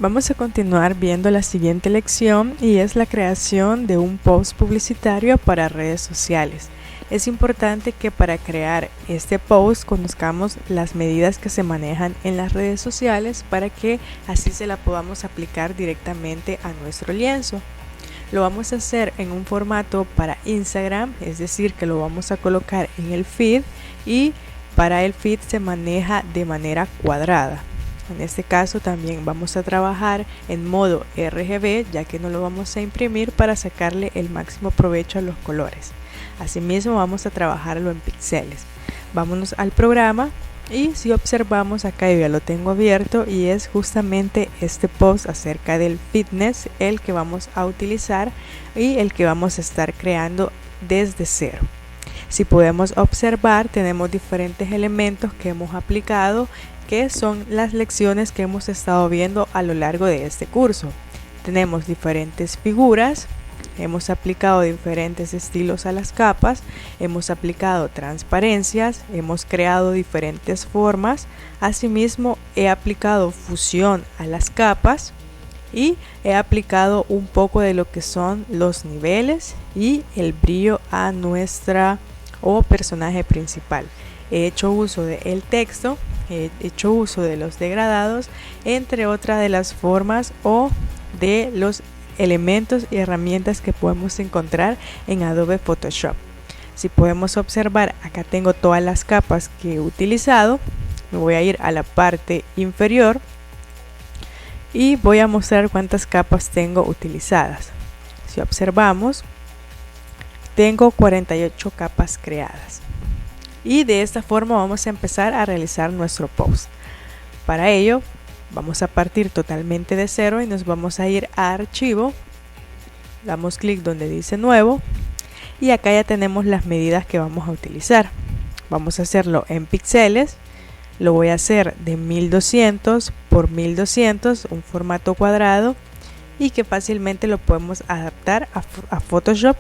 Vamos a continuar viendo la siguiente lección y es la creación de un post publicitario para redes sociales. Es importante que para crear este post conozcamos las medidas que se manejan en las redes sociales para que así se la podamos aplicar directamente a nuestro lienzo. Lo vamos a hacer en un formato para Instagram, es decir que lo vamos a colocar en el feed y para el feed se maneja de manera cuadrada. En este caso también vamos a trabajar en modo RGB, ya que no lo vamos a imprimir para sacarle el máximo provecho a los colores. Asimismo vamos a trabajarlo en píxeles. Vámonos al programa y si observamos acá yo ya lo tengo abierto y es justamente este post acerca del fitness el que vamos a utilizar y el que vamos a estar creando desde cero. Si podemos observar, tenemos diferentes elementos que hemos aplicado, que son las lecciones que hemos estado viendo a lo largo de este curso. Tenemos diferentes figuras, hemos aplicado diferentes estilos a las capas, hemos aplicado transparencias, hemos creado diferentes formas, asimismo he aplicado fusión a las capas y he aplicado un poco de lo que son los niveles y el brillo a nuestra personaje principal. He hecho uso del texto, he hecho uso de los degradados, entre otras de las formas o de los elementos y herramientas que podemos encontrar en Adobe Photoshop. Si podemos observar, acá tengo todas las capas que he utilizado. Me voy a ir a la parte inferior y voy a mostrar cuántas capas tengo utilizadas. Si observamos, tengo 48 capas creadas. Y de esta forma vamos a empezar a realizar nuestro post. Para ello vamos a partir totalmente de cero y nos vamos a ir a archivo, damos clic donde dice nuevo y acá ya tenemos las medidas que vamos a utilizar. Vamos a hacerlo en píxeles, lo voy a hacer de 1200 por 1200, un formato cuadrado y que fácilmente lo podemos adaptar a Photoshop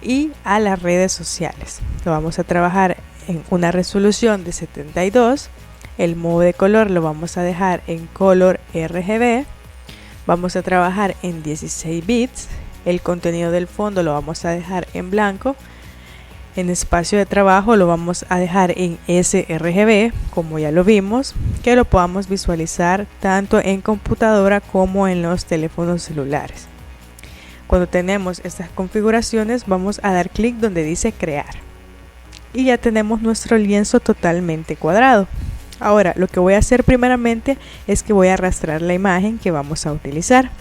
y a las redes sociales. Lo vamos a trabajar en una resolución de 72. El modo de color lo vamos a dejar en color RGB. Vamos a trabajar en 16 bits. El contenido del fondo lo vamos a dejar en blanco. En espacio de trabajo lo vamos a dejar en sRGB, como ya lo vimos, que lo podamos visualizar tanto en computadora como en los teléfonos celulares. Cuando tenemos estas configuraciones vamos a dar clic donde dice crear y ya tenemos nuestro lienzo totalmente cuadrado. Ahora lo que voy a hacer primeramente es que voy a arrastrar la imagen que vamos a utilizar.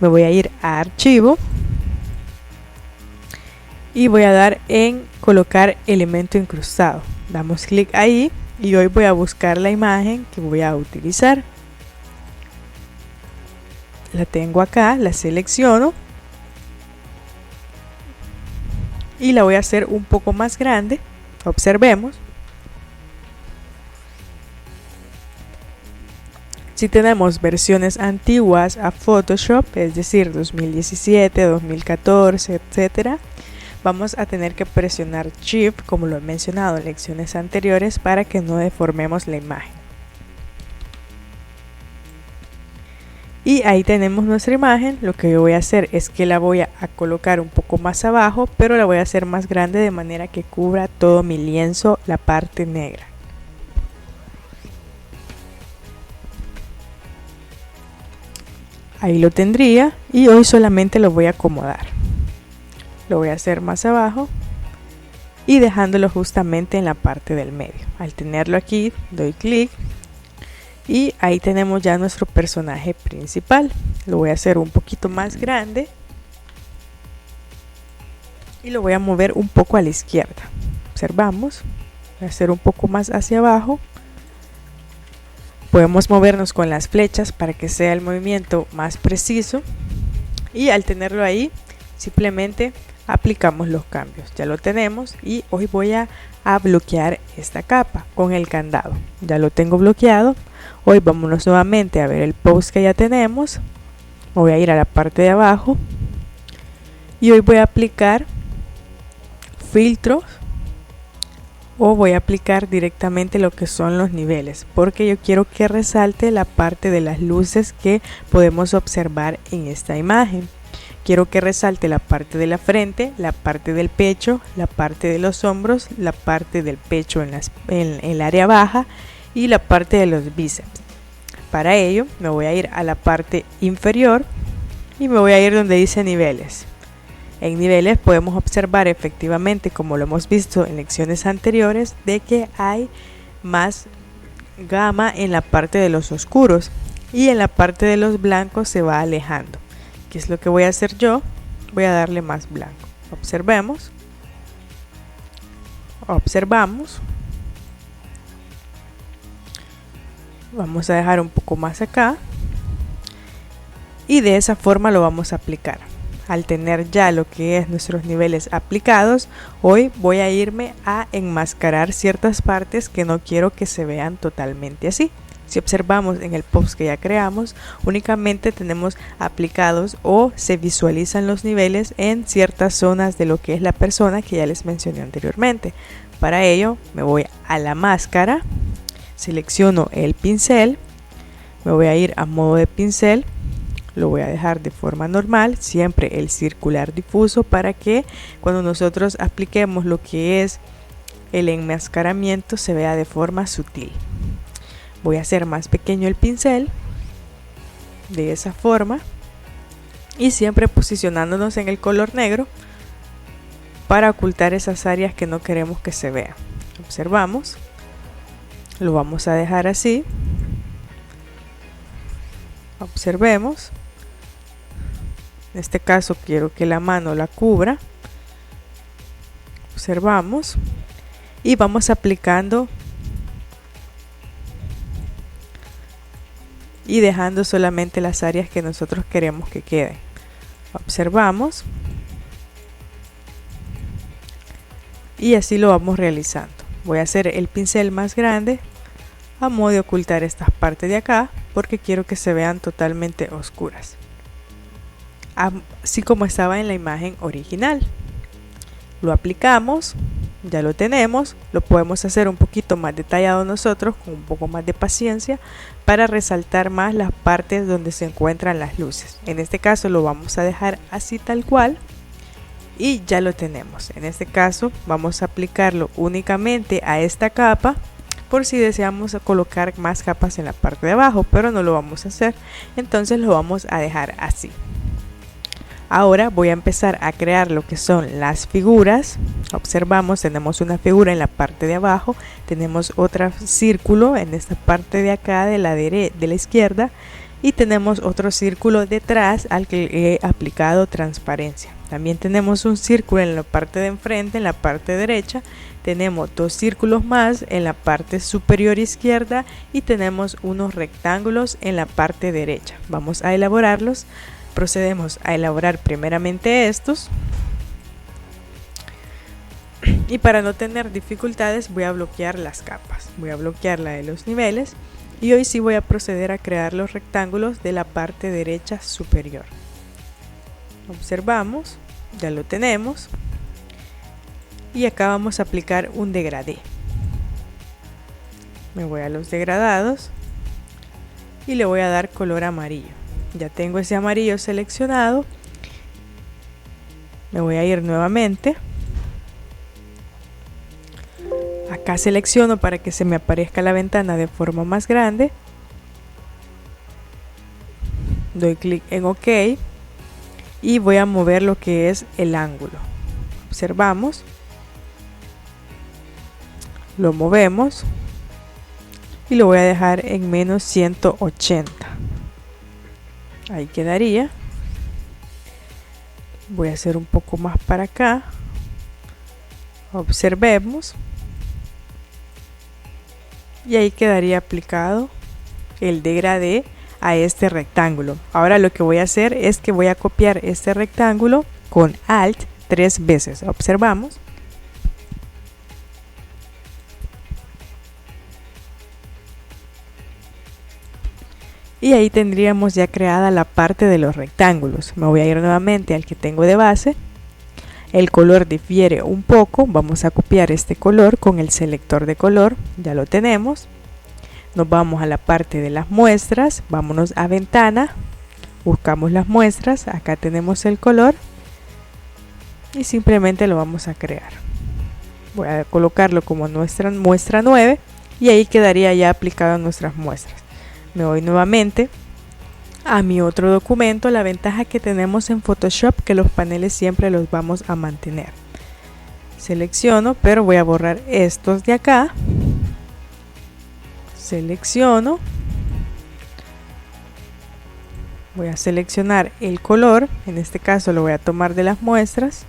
Me voy a ir a archivo y voy a dar en colocar elemento incrustado. Damos clic ahí y hoy voy a buscar la imagen que voy a utilizar. La tengo acá, la selecciono y la voy a hacer un poco más grande. Observemos. Si tenemos versiones antiguas a Photoshop, es decir 2017, 2014, etcétera, vamos a tener que presionar Shift, como lo he mencionado en lecciones anteriores, para que no deformemos la imagen. Y ahí tenemos nuestra imagen. Lo que yo voy a hacer es que la voy a colocar un poco más abajo, pero la voy a hacer más grande de manera que cubra todo mi lienzo, la parte negra. Ahí lo tendría y hoy solamente lo voy a acomodar. Lo voy a hacer más abajo y dejándolo justamente en la parte del medio. Al tenerlo aquí doy clic. Y ahí tenemos ya nuestro personaje principal. Lo voy a hacer un poquito más grande y lo voy a mover un poco a la izquierda. Observamos, voy a hacer un poco más hacia abajo. Podemos movernos con las flechas para que sea el movimiento más preciso y al tenerlo ahí simplemente aplicamos los cambios. Ya lo tenemos y hoy voy a bloquear esta capa con el candado. Ya lo tengo bloqueado. Hoy vámonos nuevamente a ver el post que ya tenemos. Voy a ir a la parte de abajo y hoy voy a aplicar filtros o voy a aplicar directamente lo que son los niveles, porque yo quiero que resalte la parte de las luces que podemos observar en esta imagen. Quiero que resalte la parte de la frente, la parte del pecho, la parte de los hombros, la parte del pecho en el área baja y la parte de los bíceps. Para ello me voy a ir a la parte inferior y me voy a ir donde dice niveles. En niveles podemos observar efectivamente, como lo hemos visto en lecciones anteriores, de que hay más gama en la parte de los oscuros y en la parte de los blancos se va alejando. ¿Qué es lo que voy a hacer yo? Voy a darle más blanco. Observemos. Observamos. Vamos a dejar un poco más acá. Y de esa forma lo vamos a aplicar. Al tener ya lo que es nuestros niveles aplicados, hoy voy a irme a enmascarar ciertas partes que no quiero que se vean totalmente así. Si observamos en el post que ya creamos, únicamente tenemos aplicados o se visualizan los niveles en ciertas zonas de lo que es la persona que ya les mencioné anteriormente. Para ello me voy a la máscara, selecciono el pincel, me voy a ir a modo de pincel, lo voy a dejar de forma normal, siempre el circular difuso, para que cuando nosotros apliquemos lo que es el enmascaramiento se vea de forma sutil. Voy a hacer más pequeño el pincel de esa forma y siempre posicionándonos en el color negro para ocultar esas áreas que no queremos que se vean. Observamos, lo vamos a dejar así. Observemos, en este caso quiero que la mano la cubra. Observamos y vamos aplicando y dejando solamente las áreas que nosotros queremos que queden. Observamos y así lo vamos realizando. Voy a hacer el pincel más grande a modo de ocultar estas partes de acá, porque quiero que se vean totalmente oscuras, así como estaba en la imagen original. Lo aplicamos, ya lo tenemos, lo podemos hacer un poquito más detallado nosotros con un poco más de paciencia para resaltar más las partes donde se encuentran las luces. En este caso lo vamos a dejar así tal cual y ya lo tenemos. En este caso vamos a aplicarlo únicamente a esta capa, por si deseamos colocar más capas en la parte de abajo, pero no lo vamos a hacer, entonces lo vamos a dejar así. Ahora voy a empezar a crear lo que son las figuras. Observamos, tenemos una figura en la parte de abajo, tenemos otro círculo en esta parte de acá de la izquierda y tenemos otro círculo detrás al que he aplicado transparencia. También tenemos un círculo en la parte de enfrente, en la parte derecha, tenemos dos círculos más en la parte superior izquierda y tenemos unos rectángulos en la parte derecha. Vamos a elaborarlos. Procedemos a elaborar primeramente estos y para no tener dificultades voy a bloquear las capas, voy a bloquear la de los niveles y hoy sí voy a proceder a crear los rectángulos de la parte derecha superior. Observamos, ya lo tenemos y acá vamos a aplicar un degradé. Me voy a los degradados y le voy a dar color amarillo. Ya tengo ese amarillo seleccionado, me voy a ir nuevamente, acá selecciono para que se me aparezca la ventana de forma más grande, doy clic en OK y voy a mover lo que es el ángulo. Observamos, lo movemos y lo voy a dejar en menos 180. Ahí quedaría. Voy a hacer un poco más para acá. Observemos. Y ahí quedaría aplicado el degradé a este rectángulo. Ahora lo que voy a hacer es que voy a copiar este rectángulo con Alt 3 veces. Observamos. Y ahí tendríamos ya creada la parte de los rectángulos. Me voy a ir nuevamente al que tengo de base el color difiere un poco, vamos a copiar este color con el selector de color, ya lo tenemos. Nos vamos a la parte de las muestras, vámonos a ventana, buscamos las muestras, acá tenemos el color y simplemente lo vamos a crear. Voy a colocarlo como nuestra muestra 9 y ahí quedaría ya aplicado a nuestras muestras. Me voy nuevamente a mi otro documento. La ventaja que tenemos en Photoshop que los paneles siempre los vamos a mantener. Selecciono, pero voy a borrar estos de acá. Selecciono. Voy a seleccionar el color, en este caso lo voy a tomar de las muestras.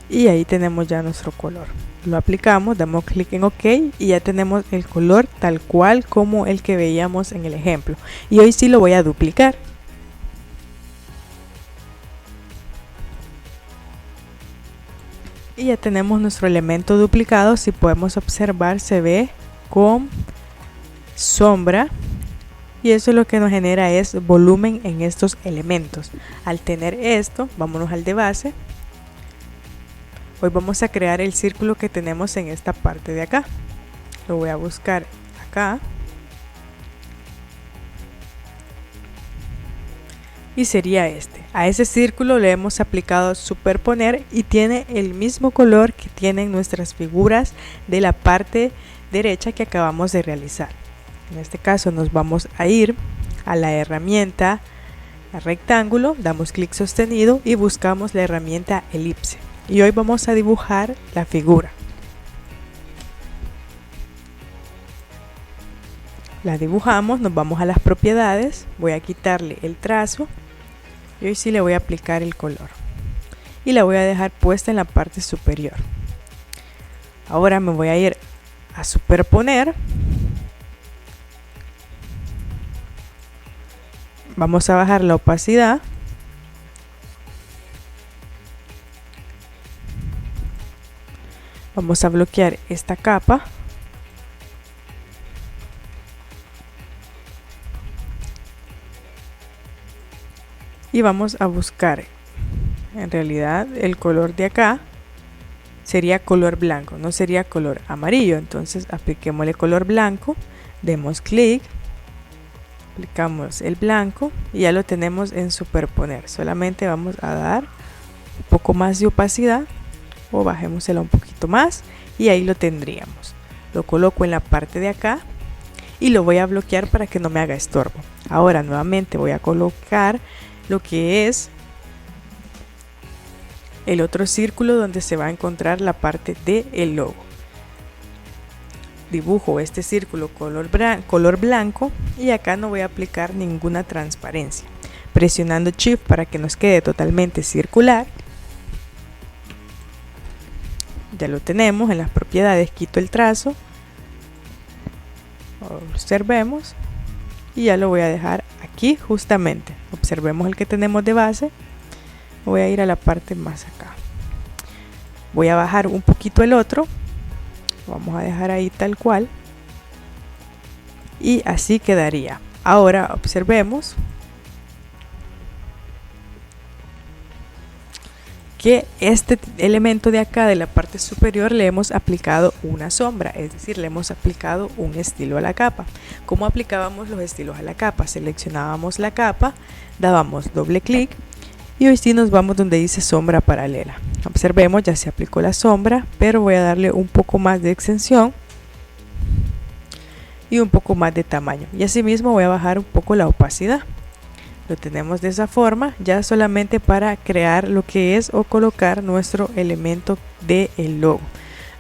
Y ahí tenemos ya nuestro color. Lo aplicamos, damos clic en OK y ya tenemos el color tal cual como el que veíamos en el ejemplo. Y hoy sí lo voy a duplicar. Y ya tenemos nuestro elemento duplicado. Si podemos observar, se ve con sombra. Y eso lo que nos genera es volumen en estos elementos. Al tener esto, vámonos al de base. Hoy vamos a crear el círculo que tenemos en esta parte de acá. Lo voy a buscar acá. Y sería este. A ese círculo le hemos aplicado superponer y tiene el mismo color que tienen nuestras figuras de la parte derecha que acabamos de realizar. En este caso nos vamos a ir a la herramienta rectángulo, damos clic sostenido y buscamos la herramienta elipse. Y hoy vamos a dibujar la figura. La dibujamos, nos vamos a las propiedades, voy a quitarle el trazo y hoy sí le voy a aplicar el color. Y la voy a dejar puesta en la parte superior. Ahora me voy a ir a superponer. Vamos a bajar la opacidad. Vamos a bloquear esta capa. Y vamos a buscar, en realidad el color de acá sería color blanco, no sería color amarillo. Entonces apliquémosle color blanco, demos clic, aplicamos el blanco y ya lo tenemos en superponer. Solamente vamos a dar un poco más de opacidad o bajémosela un poquito más y ahí lo tendríamos. Lo coloco en la parte de acá y lo voy a bloquear para que no me haga estorbo. Ahora nuevamente voy a colocar lo que es el otro círculo donde se va a encontrar la parte del logo. Dibujo este círculo color blanco y acá no voy a aplicar ninguna transparencia. Presionando Shift para que nos quede totalmente circular. Ya lo tenemos en las propiedades, quito el trazo, observemos y ya lo voy a dejar aquí justamente. Observemos el que tenemos de base. Voy a ir a la parte más acá, voy a bajar un poquito el otro, vamos a dejar ahí tal cual y así quedaría. Ahora observemos que este elemento de acá de la parte superior le hemos aplicado una sombra, es decir, le hemos aplicado un estilo a la capa. ¿Cómo aplicábamos los estilos a la capa? Seleccionábamos la capa, dábamos doble clic y hoy sí nos vamos donde dice sombra paralela. Observemos, ya se aplicó la sombra, pero voy a darle un poco más de extensión y un poco más de tamaño, y asimismo voy a bajar un poco la opacidad. Lo tenemos de esa forma, ya solamente para crear lo que es o colocar nuestro elemento del logo.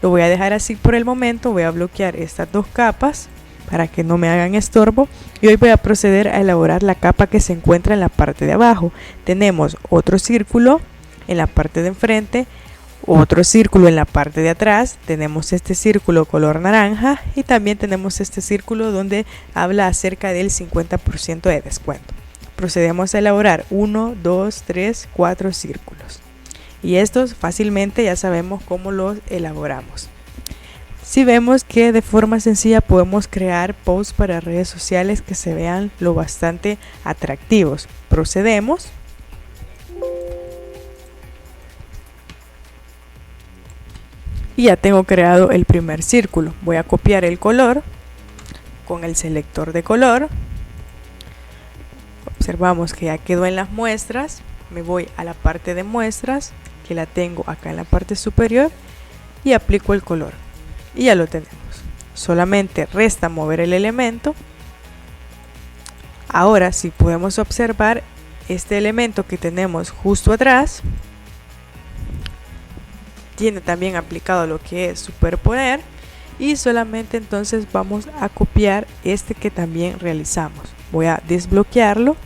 Lo voy a dejar así por el momento, voy a bloquear estas dos capas para que no me hagan estorbo y hoy voy a proceder a elaborar la capa que se encuentra en la parte de abajo. Tenemos otro círculo en la parte de enfrente, otro círculo en la parte de atrás, tenemos este círculo color naranja y también tenemos este círculo donde habla acerca del 50% de descuento. Procedemos a elaborar 1, 2, 3, 4 círculos y estos fácilmente ya sabemos cómo los elaboramos. Si vemos que de forma sencilla podemos crear posts para redes sociales que se vean lo bastante atractivos, procedemos y ya tengo creado el primer círculo. Voy a copiar el color con el selector de color. Observamos que ya quedó en las muestras. Me voy a la parte de muestras, que la tengo acá en la parte superior, y aplico el color y ya lo tenemos. Solamente resta mover el elemento. Ahora si podemos observar este elemento que tenemos justo atrás, tiene también aplicado lo que es superponer, y solamente entonces vamos a copiar este que también realizamos. Voy a desbloquearlo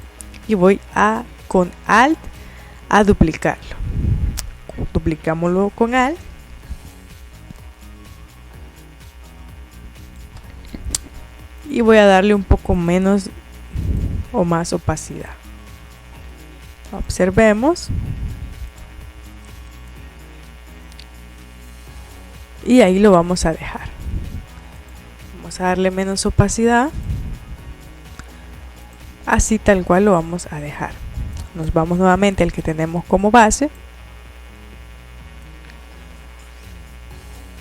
y voy a con Alt a duplicarlo. Duplicámoslo con Alt y voy a darle un poco menos o más opacidad. Observemos y ahí lo vamos a dejar. Vamos a darle menos opacidad, así tal cual lo vamos a dejar. Nos vamos nuevamente al que tenemos como base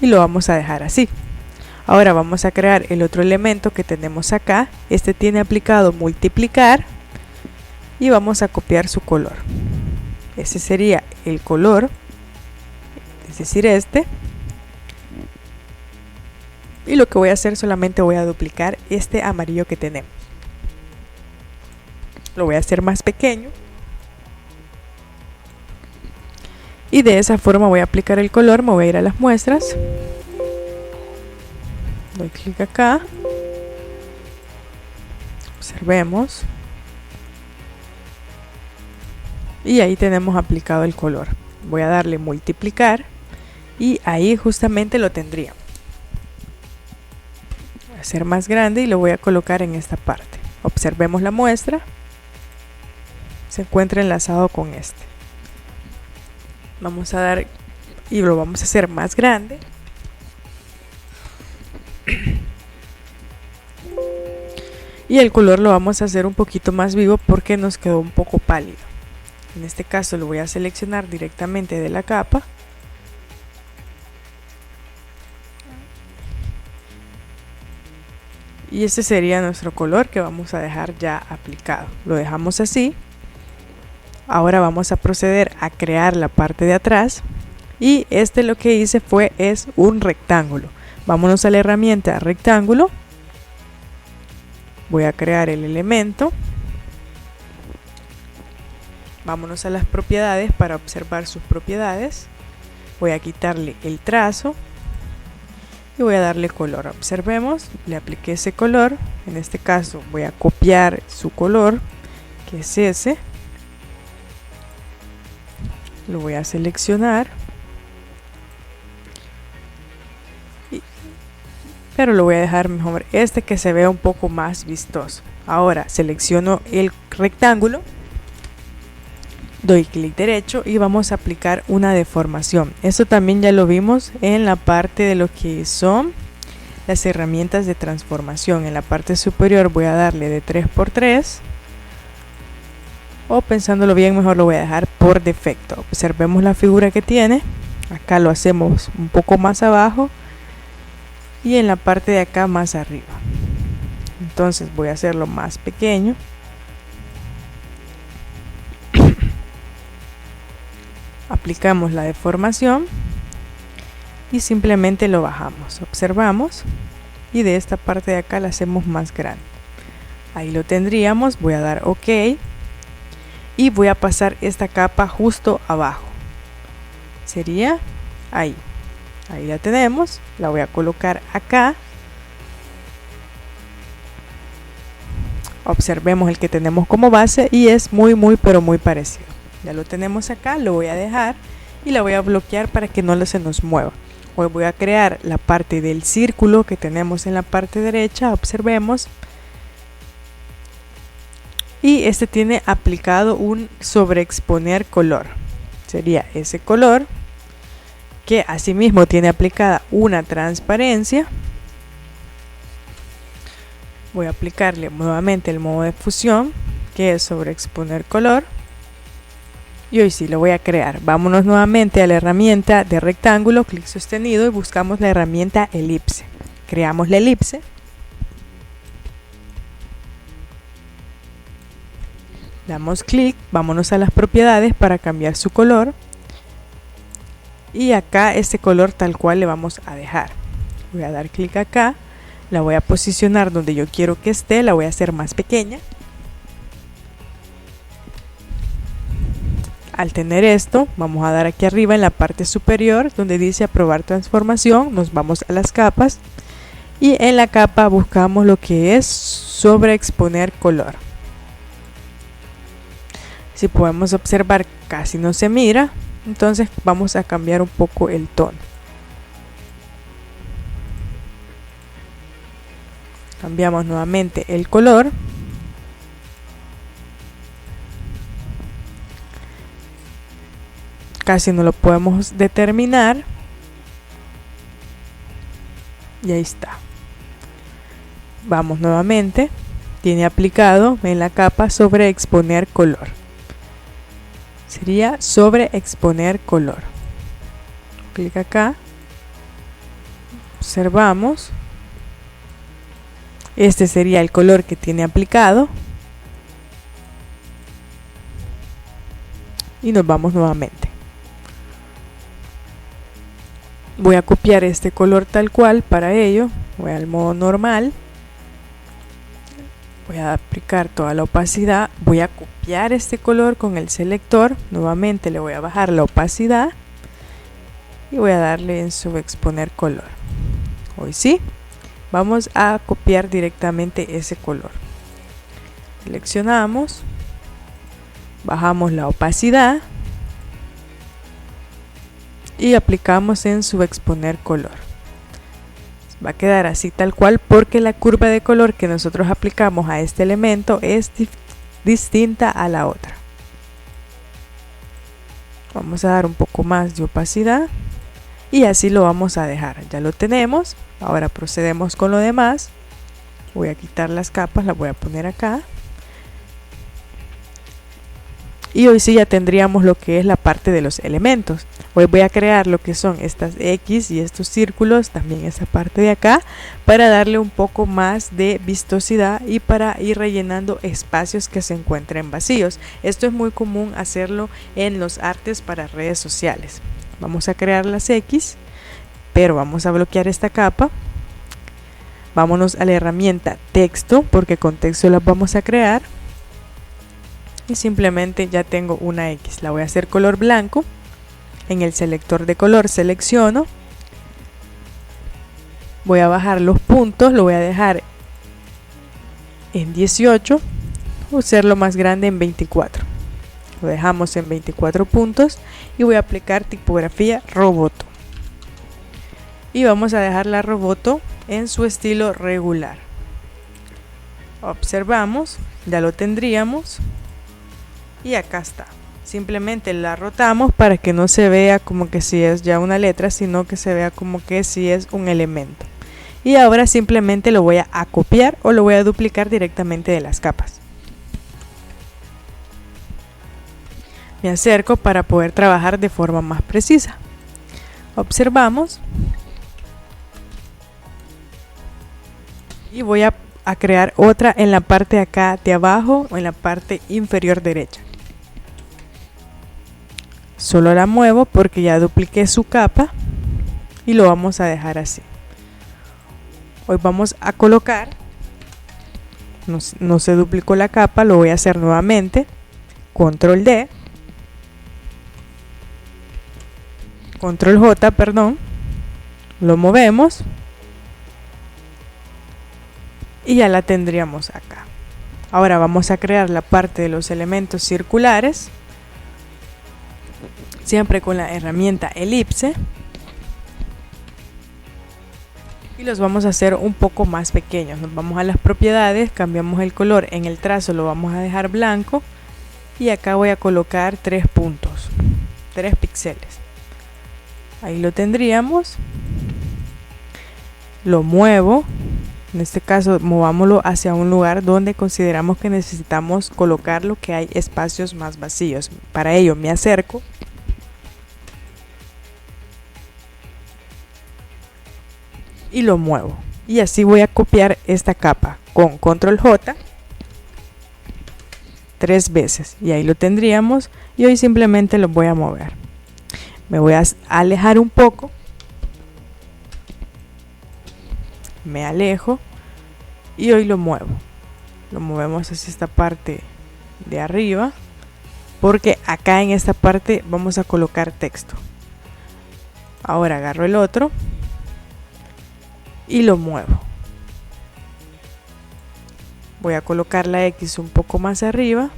y lo vamos a dejar así. Ahora vamos a crear el otro elemento que tenemos acá. Este tiene aplicado multiplicar y vamos a copiar su color. Ese sería el color, es decir, este. Y lo que voy a hacer, solamente voy a duplicar este amarillo que tenemos. Lo voy a hacer más pequeño. Y de esa forma voy a aplicar el color. Me voy a ir a las muestras. Doy clic acá. Observemos. Y ahí tenemos aplicado el color. Voy a darle multiplicar. Y ahí justamente lo tendría. Voy a hacer más grande y lo voy a colocar en esta parte. Observemos la muestra. Se encuentra enlazado con este. Vamos a dar y lo vamos a hacer más grande. Y el color lo vamos a hacer un poquito más vivo porque nos quedó un poco pálido. En este caso lo voy a seleccionar directamente de la capa. Y este sería nuestro color que vamos a dejar ya aplicado. Lo dejamos así. Ahora vamos a proceder a crear la parte de atrás. Y lo que hice es un rectángulo. Vámonos a la herramienta rectángulo. Voy a crear el elemento. Vámonos a las propiedades para observar sus propiedades. Voy a quitarle el trazo y voy a darle color. Observemos, le apliqué ese color. En este caso voy a copiar su color, que es ese. Lo voy a seleccionar. Pero lo voy a dejar mejor que se vea un poco más vistoso. Ahora selecciono el rectángulo, doy clic derecho y vamos a aplicar una deformación. Esto también ya lo vimos en la parte de lo que son las herramientas de transformación. En la parte superior voy a darle de 3×3, o pensándolo bien, mejor lo voy a dejar por defecto. Observemos la figura que tiene. Acá lo hacemos un poco más abajo y en la parte de acá más arriba. Entonces voy a hacerlo más pequeño. Aplicamos la deformación y simplemente lo bajamos. Observamos y de esta parte de acá la hacemos más grande. Ahí lo tendríamos. Voy a dar OK y voy a pasar esta capa justo abajo. Sería ahí. Ahí la tenemos, la voy a colocar acá. Observemos el que tenemos como base y es muy pero muy parecido. Ya lo tenemos acá, lo voy a dejar y la voy a bloquear para que no se nos mueva. Hoy voy a crear la parte del círculo que tenemos en la parte derecha. Observemos. Y este tiene aplicado un sobreexponer color. Sería ese color, que asimismo tiene aplicada una transparencia. Voy a aplicarle nuevamente el modo de fusión, que es sobreexponer color. Y hoy sí lo voy a crear. Vámonos nuevamente a la herramienta de rectángulo, clic sostenido, y buscamos la herramienta elipse. Creamos la elipse. Damos clic, vámonos a las propiedades para cambiar su color. Y acá este color tal cual le vamos a dejar. Voy a dar clic acá, la voy a posicionar donde yo quiero que esté, la voy a hacer más pequeña. Al tener esto, vamos a dar aquí arriba en la parte superior donde dice aprobar transformación, nos vamos a las capas y en la capa buscamos lo que es sobreexponer color. Si podemos observar, casi no se mira, entonces vamos a cambiar un poco el tono. Cambiamos nuevamente el color. Casi no lo podemos determinar. Y ahí está. Vamos nuevamente. Tiene aplicado en la capa sobreexponer color. Sería sobreexponer color. Clic acá. Observamos. Este sería el color que tiene aplicado. Y nos vamos nuevamente. Voy a copiar este color tal cual. Para ello voy al modo normal, voy a aplicar toda la opacidad, voy a copiar este color con el selector, nuevamente le voy a bajar la opacidad y voy a darle en subexponer color. Hoy sí, vamos a copiar directamente ese color. Seleccionamos, bajamos la opacidad y aplicamos en subexponer color. Va a quedar así tal cual porque la curva de color que nosotros aplicamos a este elemento es distinta a la otra. Vamos a dar un poco más de opacidad y así lo vamos a dejar. Ya lo tenemos. Ahora procedemos con lo demás. Voy a quitar las capas, las voy a poner acá. Y hoy sí ya tendríamos lo que es la parte de los elementos. Hoy voy a crear lo que son estas X y estos círculos, también esa parte de acá, para darle un poco más de vistosidad y para ir rellenando espacios que se encuentren vacíos. Esto es muy común hacerlo en los artes para redes sociales. Vamos a crear las X, pero vamos a bloquear esta capa. Vámonos a la herramienta texto, porque con texto las vamos a crear. Y simplemente ya tengo una X, la voy a hacer color blanco. En el selector de color selecciono, voy a bajar los puntos, lo voy a dejar en 18 o hacerlo más grande en 24. Lo dejamos en 24 puntos y voy a aplicar tipografía Roboto. Y vamos a dejar la Roboto en su estilo regular. Observamos, ya lo tendríamos. Y acá está. Simplemente la rotamos para que no se vea como que si es ya una letra, sino que se vea como que si es un elemento. Y ahora simplemente lo voy a copiar o lo voy a duplicar directamente de las capas. Me acerco para poder trabajar de forma más precisa. Observamos. Y voy a crear otra en la parte de acá de abajo o en la parte inferior derecha. Solo la muevo porque ya dupliqué su capa y lo vamos a dejar así. Hoy vamos a colocar, no se duplicó la capa, lo voy a hacer nuevamente. Control D, Control J, perdón, lo movemos y ya la tendríamos acá. Ahora vamos a crear la parte de los elementos circulares. Siempre con la herramienta elipse. Y los vamos a hacer un poco más pequeños. Nos vamos a las propiedades, cambiamos el color. En el trazo lo vamos a dejar blanco. Y acá voy a colocar 3 puntos. 3 píxeles. Ahí lo tendríamos. Lo muevo. En este caso, movámoslo hacia un lugar donde consideramos que necesitamos colocarlo, que hay espacios más vacíos. Para ello me acerco y lo muevo. Y así voy a copiar esta capa con control J 3 veces. Y ahí lo tendríamos. Y hoy simplemente lo voy a mover. Me voy a alejar un poco. Me alejo y hoy lo muevo. Lo movemos hacia esta parte de arriba, porque acá en esta parte vamos a colocar texto. Ahora agarro el otro y lo muevo. Voy a colocar la X un poco más arriba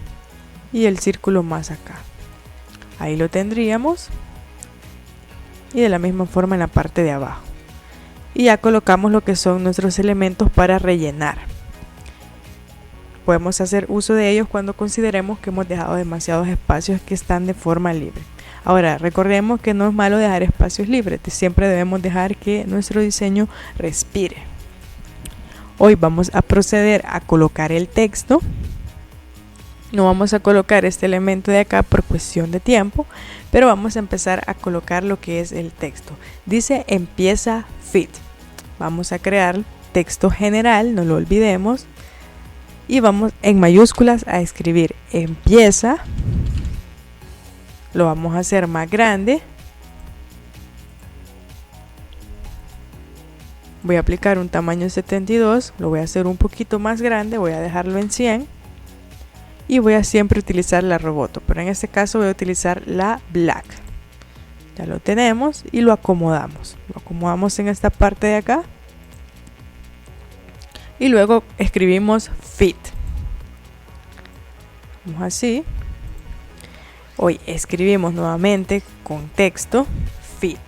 y el círculo más acá. Ahí lo tendríamos. Y de la misma forma en la parte de abajo. Y ya colocamos lo que son nuestros elementos para rellenar. Podemos hacer uso de ellos cuando consideremos que hemos dejado demasiados espacios que están de forma libre. Ahora, recordemos que no es malo dejar espacios libres, siempre debemos dejar que nuestro diseño respire. Hoy vamos a proceder a colocar el texto. No vamos a colocar este elemento de acá por cuestión de tiempo, pero vamos a empezar a colocar lo que es el texto. Dice empieza fit. Vamos a crear texto general, no lo olvidemos. Y vamos en mayúsculas a escribir empieza. Lo vamos a hacer más grande. Voy a aplicar un tamaño 72, lo voy a hacer un poquito más grande, voy a dejarlo en 100. Y voy a siempre utilizar la Roboto, pero en este caso voy a utilizar la Black. Ya lo tenemos y lo acomodamos. Lo acomodamos en esta parte de acá. Y luego escribimos fit. Vamos así. Hoy escribimos nuevamente con texto fit.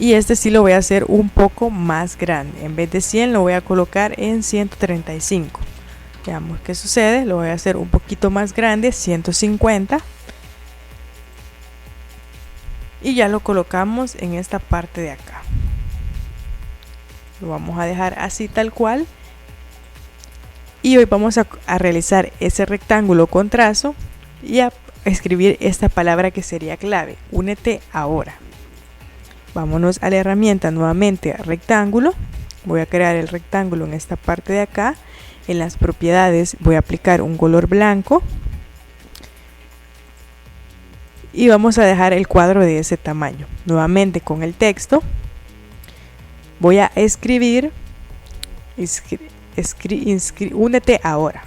Y este sí lo voy a hacer un poco más grande. En vez de 100 lo voy a colocar en 135. Veamos qué sucede. Lo voy a hacer un poquito más grande, 150. Y ya lo colocamos en esta parte de acá. Lo vamos a dejar así tal cual. Y hoy vamos a realizar ese rectángulo con trazo y a escribir esta palabra que sería clave. Únete ahora. Vámonos a la herramienta nuevamente, rectángulo. Voy a crear el rectángulo en esta parte de acá. En las propiedades voy a aplicar un color blanco. Y vamos a dejar el cuadro de ese tamaño. Nuevamente con el texto. Voy a escribir. Únete ahora.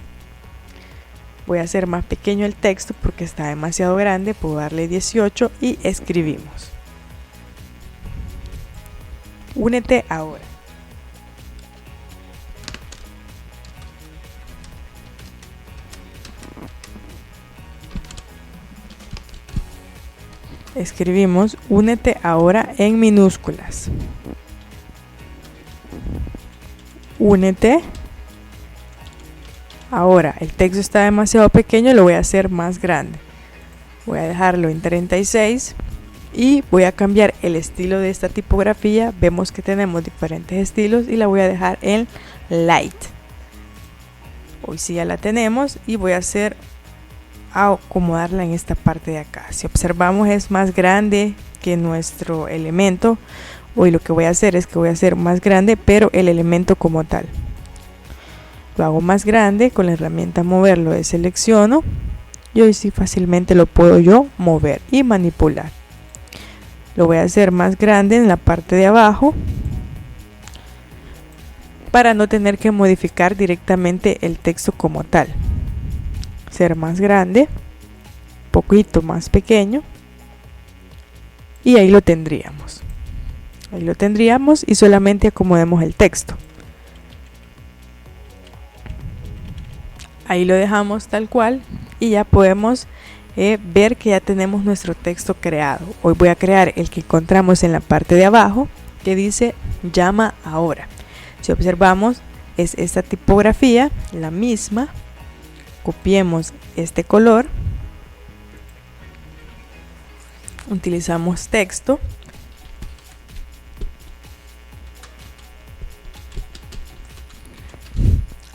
Voy a hacer más pequeño el texto porque está demasiado grande. Puedo darle 18 y escribimos. Únete ahora. Escribimos únete ahora en minúsculas. Únete ahora. El texto está demasiado pequeño, lo voy a hacer más grande. Voy a dejarlo en 36 y voy a cambiar el estilo de esta tipografía. Vemos que tenemos diferentes estilos y la voy a dejar en light. Hoy sí ya la tenemos y voy a acomodarla en esta parte de acá. Si observamos es más grande que nuestro elemento. Hoy lo que voy a hacer es que voy a hacer más grande pero el elemento como tal. Lo hago más grande con la herramienta moverlo, de selecciono y hoy sí fácilmente lo puedo yo mover y manipular. Lo voy a hacer más grande en la parte de abajo para no tener que modificar directamente el texto como tal. Ser más grande, poquito más pequeño y ahí lo tendríamos. Ahí lo tendríamos y solamente acomodemos el texto. Ahí lo dejamos tal cual y ya podemos ver que ya tenemos nuestro texto creado. Hoy voy a crear el que encontramos en la parte de abajo que dice llama ahora. Si observamos es esta tipografía, la misma. Copiemos este color, utilizamos texto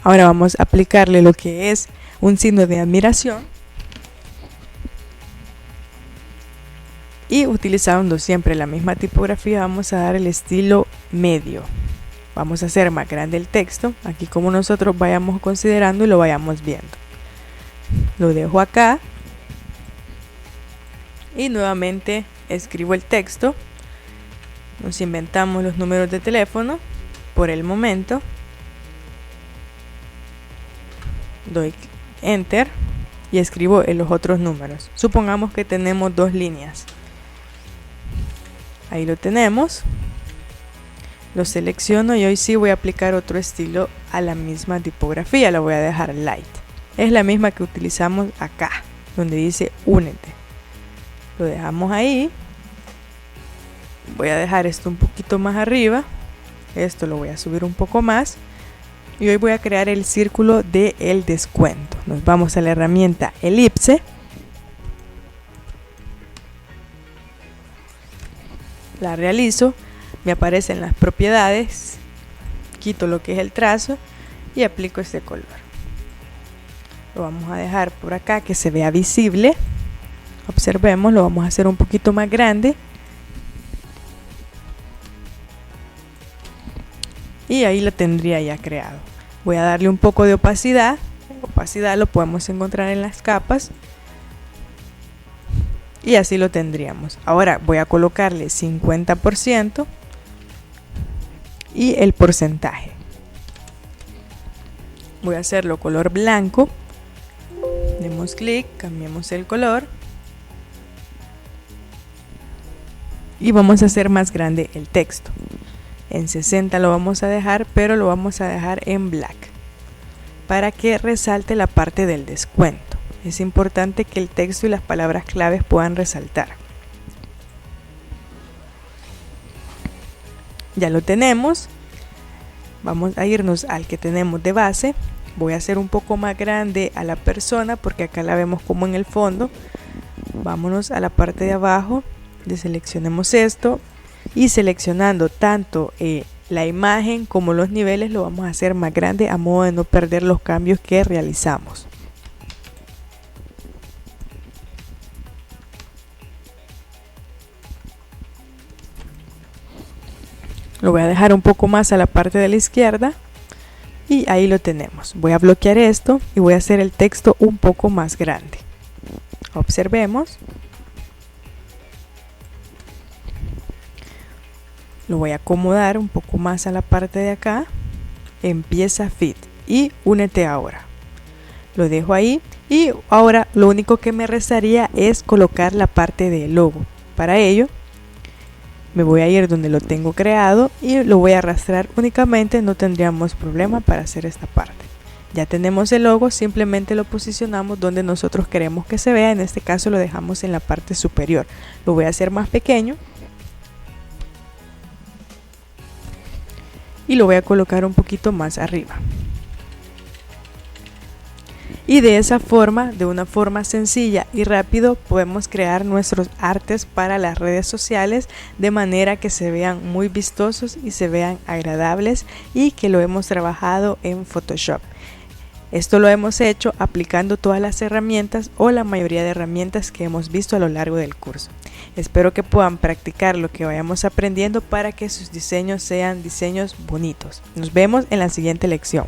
Ahora vamos a aplicarle lo que es un signo de admiración. Y utilizando siempre la misma tipografía vamos a dar el estilo medio. Vamos a hacer más grande el texto, aquí como nosotros vayamos considerando y lo vayamos viendo. Lo dejo acá. Y nuevamente escribo el texto. Nos inventamos los números de teléfono por el momento. Doy enter y escribo en los otros números. Supongamos que tenemos 2 líneas. Ahí lo tenemos. Lo selecciono y hoy sí voy a aplicar otro estilo a la misma tipografía. La voy a dejar light. Es la misma que utilizamos acá, donde dice únete. Lo dejamos ahí. Voy a dejar esto un poquito más arriba. Esto lo voy a subir un poco más. Y hoy voy a crear el círculo del descuento. Nos vamos a la herramienta elipse. La realizo. Me aparecen las propiedades. Quito lo que es el trazo y aplico este color. Lo vamos a dejar por acá que se vea visible. Observemos, lo vamos a hacer un poquito más grande. Y ahí lo tendría ya creado. Voy a darle un poco de opacidad. Opacidad lo podemos encontrar en las capas. Y así lo tendríamos. Ahora voy a colocarle 50% y el porcentaje. Voy a hacerlo color blanco. Demos clic, cambiemos el color. Y vamos a hacer más grande el texto. En 60 lo vamos a dejar, pero lo vamos a dejar en black para que resalte la parte del descuento. Es importante que el texto y las palabras claves puedan resaltar. Ya lo tenemos. Vamos a irnos al que tenemos de base. Voy a hacer un poco más grande a la persona porque acá la vemos como en el fondo. Vámonos a la parte de abajo. Deseleccionemos esto. Y seleccionando tanto la imagen como los niveles lo vamos a hacer más grande a modo de no perder los cambios que realizamos. Lo voy a dejar un poco más a la parte de la izquierda y ahí lo tenemos. Voy a bloquear esto y voy a hacer el texto un poco más grande. Observemos. Lo voy a acomodar un poco más a la parte de acá. Empieza Fit y únete ahora. Lo dejo ahí y ahora lo único que me restaría es colocar la parte del logo. Para ello me voy a ir donde lo tengo creado y lo voy a arrastrar únicamente, no tendríamos problema para hacer esta parte. Ya tenemos el logo, simplemente lo posicionamos donde nosotros queremos que se vea, en este caso lo dejamos en la parte superior. Lo voy a hacer más pequeño y lo voy a colocar un poquito más arriba. Y de esa forma, de una forma sencilla y rápido, podemos crear nuestros artes para las redes sociales de manera que se vean muy vistosos y se vean agradables y que lo hemos trabajado en Photoshop. Esto lo hemos hecho aplicando todas las herramientas o la mayoría de herramientas que hemos visto a lo largo del curso. Espero que puedan practicar lo que vayamos aprendiendo para que sus diseños sean diseños bonitos. Nos vemos en la siguiente lección.